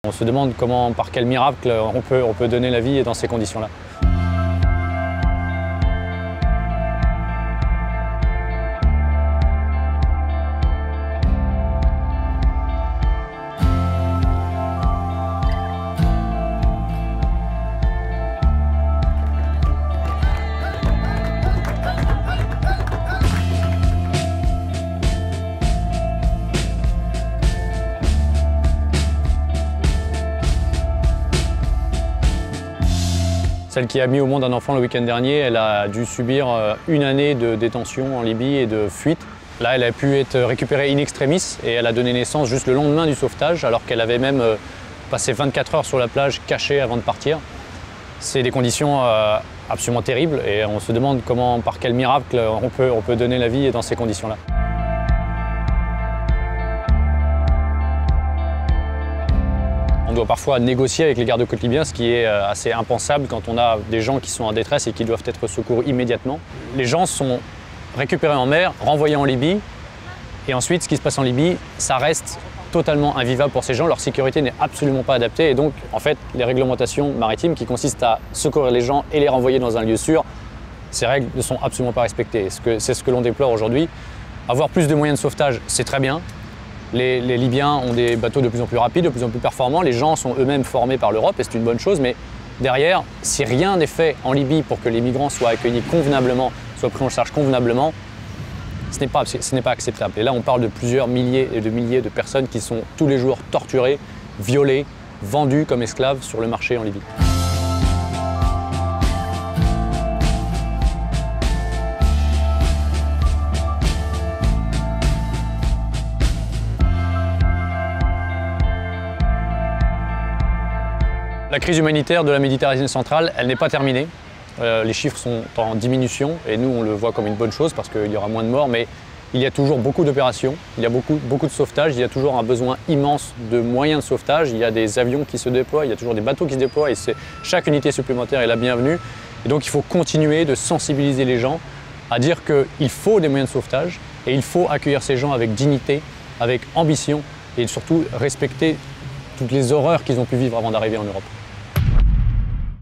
On se demande comment, par quel miracle on peut donner la vie dans ces conditions-là. Celle qui a mis au monde un enfant le week-end dernier, elle a dû subir une année de détention en Libye et de fuite. Là, elle a pu être récupérée in extremis et elle a donné naissance juste le lendemain du sauvetage, alors qu'elle avait même passé 24 heures sur la plage cachée avant de partir. C'est des conditions absolument terribles et on se demande comment, par quel miracle on peut donner la vie dans ces conditions-là. On doit parfois négocier avec les gardes-côtes libyens, ce qui est assez impensable quand on a des gens qui sont en détresse et qui doivent être secourus immédiatement. Les gens sont récupérés en mer, renvoyés en Libye, et ensuite ce qui se passe en Libye, ça reste totalement invivable pour ces gens. Leur sécurité n'est absolument pas adaptée et donc en fait les réglementations maritimes qui consistent à secourir les gens et les renvoyer dans un lieu sûr, ces règles ne sont absolument pas respectées. C'est ce que l'on déplore aujourd'hui. Avoir plus de moyens de sauvetage, c'est très bien. Les Libyens ont des bateaux de plus en plus rapides, de plus en plus performants. Les gens sont eux-mêmes formés par l'Europe et c'est une bonne chose. Mais derrière, si rien n'est fait en Libye pour que les migrants soient accueillis convenablement, soient pris en charge convenablement, ce n'est pas acceptable. Et là, on parle de plusieurs milliers et de milliers de personnes qui sont tous les jours torturées, violées, vendues comme esclaves sur le marché en Libye. La crise humanitaire de la Méditerranée centrale, elle n'est pas terminée. Les chiffres sont en diminution et nous on le voit comme une bonne chose parce qu'il y aura moins de morts, mais il y a toujours beaucoup d'opérations, il y a beaucoup de sauvetage, il y a toujours un besoin immense de moyens de sauvetage, il y a des avions qui se déploient, il y a toujours des bateaux qui se déploient et chaque unité supplémentaire est la bienvenue. Et donc il faut continuer de sensibiliser les gens à dire qu'il faut des moyens de sauvetage et il faut accueillir ces gens avec dignité, avec ambition et surtout respecter toutes les horreurs qu'ils ont pu vivre avant d'arriver en Europe.